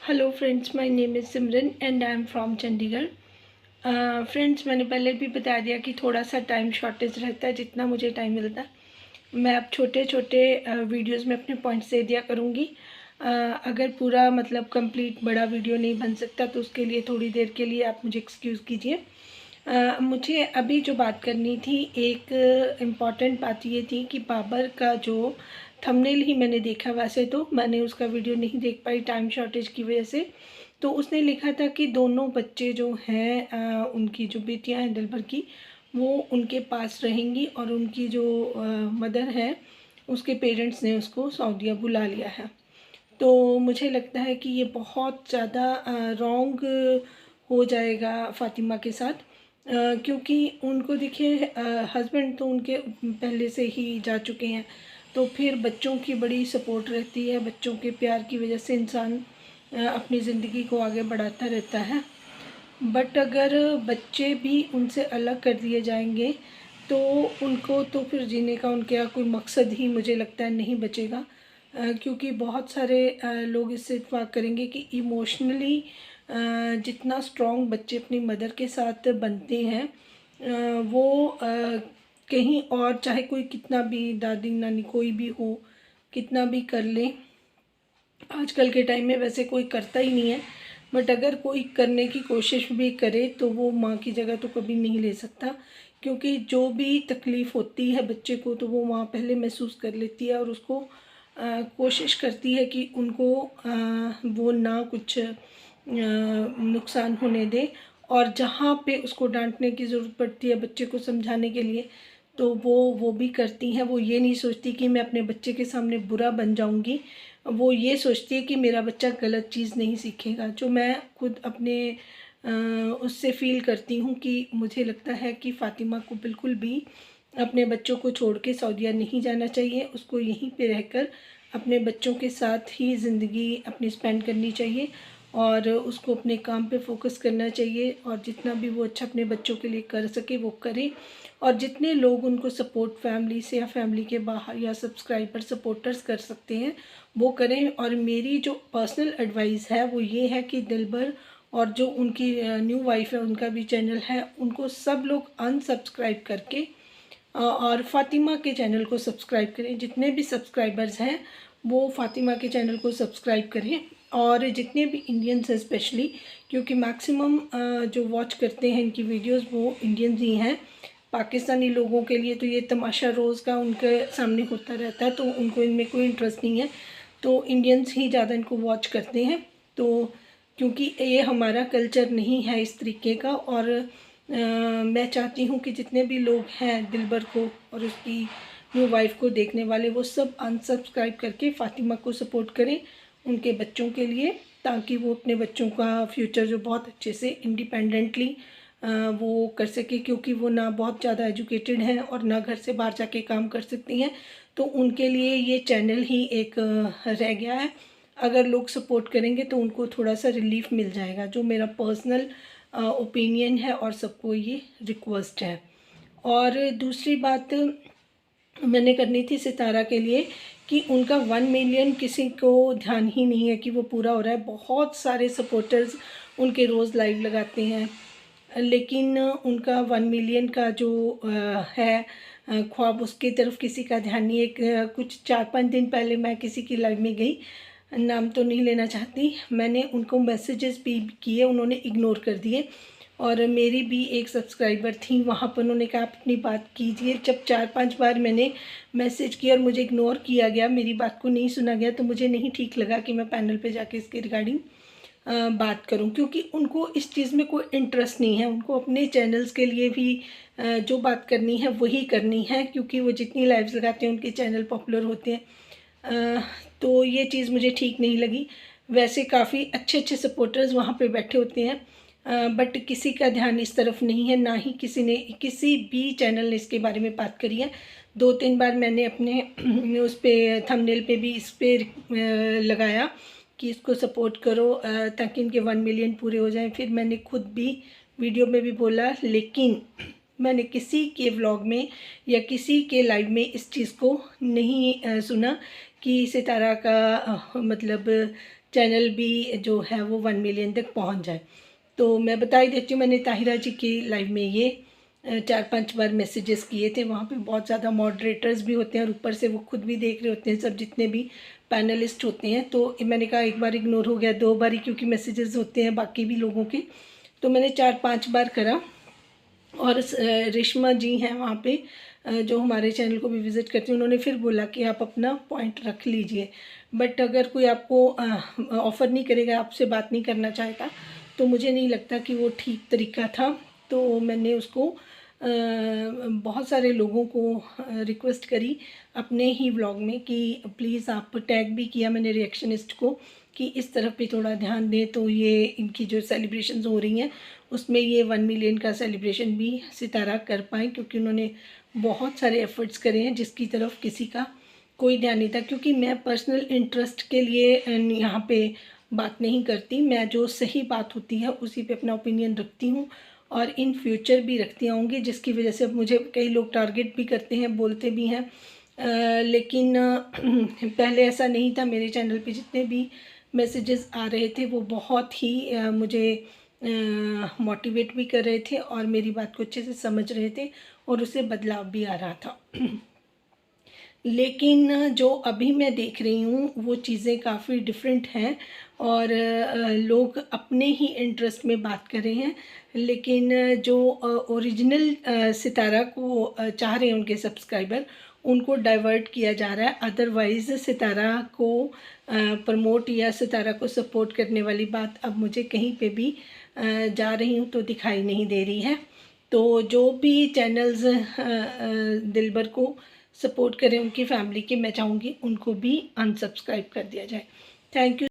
Hello friends, my name is Simran and I am from Chandigarh. Friends, मैंने पहले भी बता दिया कि थोड़ा सा टाइम शॉर्टेज रहता है। जितना मुझे टाइम मिलता है मैं अब छोटे छोटे वीडियोस में अपने पॉइंट्स दे दिया करूँगी। अगर पूरा मतलब कंप्लीट बड़ा वीडियो नहीं बन सकता तो उसके लिए थोड़ी देर के लिए आप मुझे एक्सक्यूज़ कीजिए। मुझे अभी जो बात करनी थी, एक इम्पॉर्टेंट बात ये थी कि बाबर का जो थंबनेल ही मैंने देखा, वैसे तो मैंने उसका वीडियो नहीं देख पाई टाइम शॉर्टेज की वजह से। तो उसने लिखा था कि दोनों बच्चे जो हैं, उनकी जो बेटियां हैं दिलबर की, वो उनके पास रहेंगी और उनकी जो मदर है उसके पेरेंट्स ने उसको सऊदीया बुला लिया है। तो मुझे लगता है कि ये बहुत ज़्यादा रॉन्ग हो जाएगा फ़ातिमा के साथ। क्योंकि उनको देखिए, हस्बैंड तो उनके पहले से ही जा चुके हैं, तो फिर बच्चों की बड़ी सपोर्ट रहती है। बच्चों के प्यार की वजह से इंसान अपनी ज़िंदगी को आगे बढ़ाता रहता है। बट अगर बच्चे भी उनसे अलग कर दिए जाएंगे तो उनको तो फिर जीने का उनके यहाँ कोई मकसद ही मुझे लगता है नहीं बचेगा। क्योंकि बहुत सारे लोग इससे इत्तेफाक करेंगे कि इमोशनली जितना स्ट्रॉन्ग बच्चे अपनी मदर के साथ बनते हैं, वो कहीं और चाहे कोई कितना भी दादी नानी कोई भी हो, कितना भी कर ले। आजकल के टाइम में वैसे कोई करता ही नहीं है, बट अगर कोई करने की कोशिश भी करे तो वो माँ की जगह तो कभी नहीं ले सकता। क्योंकि जो भी तकलीफ़ होती है बच्चे को तो वो माँ पहले महसूस कर लेती है और उसको कोशिश करती है कि उनको वो ना कुछ नुकसान होने दे। और जहाँ पे उसको डांटने की ज़रूरत पड़ती है बच्चे को समझाने के लिए, तो वो भी करती हैं। वो ये नहीं सोचती कि मैं अपने बच्चे के सामने बुरा बन जाऊंगी, वो ये सोचती है कि मेरा बच्चा गलत चीज़ नहीं सीखेगा। जो मैं खुद अपने उससे फ़ील करती हूँ कि मुझे लगता है कि फ़ातिमा को बिल्कुल भी अपने बच्चों को छोड़ के सऊदीया नहीं जाना चाहिए। उसको यहीं पे रहकर अपने बच्चों के साथ ही ज़िंदगी अपनी स्पेंड करनी चाहिए और उसको अपने काम पे फोकस करना चाहिए। और जितना भी वो अच्छा अपने बच्चों के लिए कर सके वो करे। और जितने लोग उनको सपोर्ट फैमिली से या फैमिली के बाहर या सब्सक्राइबर सपोर्टर्स कर सकते हैं वो करें। और मेरी जो पर्सनल एडवाइस है वो ये है कि दिलबर और जो उनकी न्यू वाइफ है उनका भी चैनल है, उनको सब लोग अनसब्सक्राइब करके और फ़ातिमा के चैनल को सब्सक्राइब करें। जितने भी सब्सक्राइबर्स हैं वो फ़ातिमा के चैनल को सब्सक्राइब करें। और जितने भी इंडियंस हैं स्पेशली, क्योंकि मैक्सिमम जो वॉच करते हैं इनकी वीडियोस वो इंडियंस ही हैं। पाकिस्तानी लोगों के लिए तो ये तमाशा रोज़ का उनके सामने होता रहता है, तो उनको इनमें कोई इंटरेस्ट नहीं है। तो इंडियंस ही ज़्यादा इनको वॉच करते हैं। तो क्योंकि ये हमारा कल्चर नहीं है इस तरीके का। और मैं चाहती हूँ कि जितने भी लोग हैं दिलबर को और उसकी न्यू वाइफ को देखने वाले, वो सब अनसब्सक्राइब करके फ़ातिमा को सपोर्ट करें उनके बच्चों के लिए, ताकि वो अपने बच्चों का फ्यूचर जो बहुत अच्छे से इंडिपेंडेंटली वो कर सके। क्योंकि वो ना बहुत ज़्यादा एजुकेटेड हैं और ना घर से बाहर जाके काम कर सकती हैं, तो उनके लिए ये चैनल ही एक रह गया है। अगर लोग सपोर्ट करेंगे तो उनको थोड़ा सा रिलीफ मिल जाएगा, जो मेरा पर्सनल ओपिनियन है और सबको ये रिक्वेस्ट है। और दूसरी बात मैंने करनी थी सितारा के लिए कि उनका 1 मिलियन किसी को ध्यान ही नहीं है कि वो पूरा हो रहा है। बहुत सारे सपोर्टर्स उनके रोज़ लाइव लगाते हैं, लेकिन उनका 1 मिलियन का जो है ख्वाब, उसकी तरफ किसी का ध्यान नहीं है। कुछ 4-5 दिन पहले मैं किसी की लाइव में गई, नाम तो नहीं लेना चाहती, मैंने उनको मैसेजेस भी किए, उन्होंने इग्नोर कर दिए। और मेरी भी एक सब्सक्राइबर थी, वहाँ पर उन्होंने कहा आप अपनी बात कीजिए। जब 4-5 बार मैंने मैसेज किया और मुझे इग्नोर किया गया, मेरी बात को नहीं सुना गया, तो मुझे नहीं ठीक लगा कि मैं पैनल पे जाके इसके रिगार्डिंग बात करूं। क्योंकि उनको इस चीज़ में कोई इंटरेस्ट नहीं है। उनको अपने चैनल्स के लिए भी जो बात करनी है वही करनी है, क्योंकि वो जितनी लाइव्स लगाते हैं उनके चैनल पॉपुलर होते हैं। तो ये चीज़ मुझे ठीक नहीं लगी। वैसे काफ़ी अच्छे अच्छे सपोर्टर्स वहाँ पे बैठे होते हैं, बट किसी का ध्यान इस तरफ नहीं है, ना ही किसी ने किसी भी चैनल ने इसके बारे में बात करी है। 2-3 बार मैंने अपने उस पर थंबनेल पे भी इस पर लगाया कि इसको सपोर्ट करो ताकि इनके 1 मिलियन पूरे हो जाएं। फिर मैंने खुद भी वीडियो में भी बोला, लेकिन मैंने किसी के व्लॉग में या किसी के लाइव में इस चीज़ को नहीं सुना कि सितारा का मतलब चैनल भी जो है वो 1 मिलियन तक पहुंच जाए। तो मैं बता ही देती हूँ, मैंने ताहिरा जी की लाइव में ये 4-5 बार मैसेजेस किए थे। वहाँ पे बहुत ज़्यादा मॉडरेटर्स भी होते हैं और ऊपर से वो खुद भी देख रहे होते हैं, सब जितने भी पैनलिस्ट होते हैं। तो मैंने कहा एक बार इग्नोर हो गया, 2 बार ही, क्योंकि मैसेजेस होते हैं बाकी भी लोगों के। तो मैंने 4-5 बार करा। और रेशमा जी हैं वहाँ पे जो हमारे चैनल को भी विज़िट करती हैं, उन्होंने फिर बोला कि आप अपना पॉइंट रख लीजिए, बट अगर कोई आपको ऑफ़र नहीं करेगा, आपसे बात नहीं करना चाहेगा, तो मुझे नहीं लगता कि वो ठीक तरीका था। तो मैंने उसको बहुत सारे लोगों को रिक्वेस्ट करी अपने ही व्लॉग में कि प्लीज़, आप टैग भी किया मैंने रिएक्शनिस्ट को कि इस तरफ भी थोड़ा ध्यान दें। तो ये इनकी जो सेलिब्रेशंस हो रही हैं उसमें ये 1 मिलियन का सेलिब्रेशन भी सितारा कर पाएँ, क्योंकि उन्होंने बहुत सारे एफ़र्ट्स करे हैं जिसकी तरफ किसी का कोई ध्यान नहीं था। क्योंकि मैं पर्सनल इंटरेस्ट के लिए यहाँ पे बात नहीं करती, मैं जो सही बात होती है उसी पे अपना ओपिनियन रखती हूँ और इन फ्यूचर भी रखती आऊँगी, जिसकी वजह से अब मुझे कई लोग टारगेट भी करते हैं, बोलते भी हैं। लेकिन पहले ऐसा नहीं था। मेरे चैनल पे जितने भी मैसेजेस आ रहे थे वो बहुत ही मुझे मोटिवेट भी कर रहे थे और मेरी बात को अच्छे से समझ रहे थे और उससे बदलाव भी आ रहा था। लेकिन जो अभी मैं देख रही हूँ वो चीज़ें काफ़ी डिफरेंट हैं और लोग अपने ही इंटरेस्ट में बात कर रहे हैं। लेकिन जो ओरिजिनल सितारा को चाह रहे हैं उनके सब्सक्राइबर, उनको डाइवर्ट किया जा रहा है। अदरवाइज़ सितारा को प्रमोट या सितारा को सपोर्ट करने वाली बात अब मुझे कहीं पे भी जा रही हूँ तो दिखाई नहीं दे रही है। तो जो भी चैनल्स दिलबर को सपोर्ट करें, उनकी फैमिली के, मैं चाहूँगी उनको भी अनसब्सक्राइब कर दिया जाए। Thank you.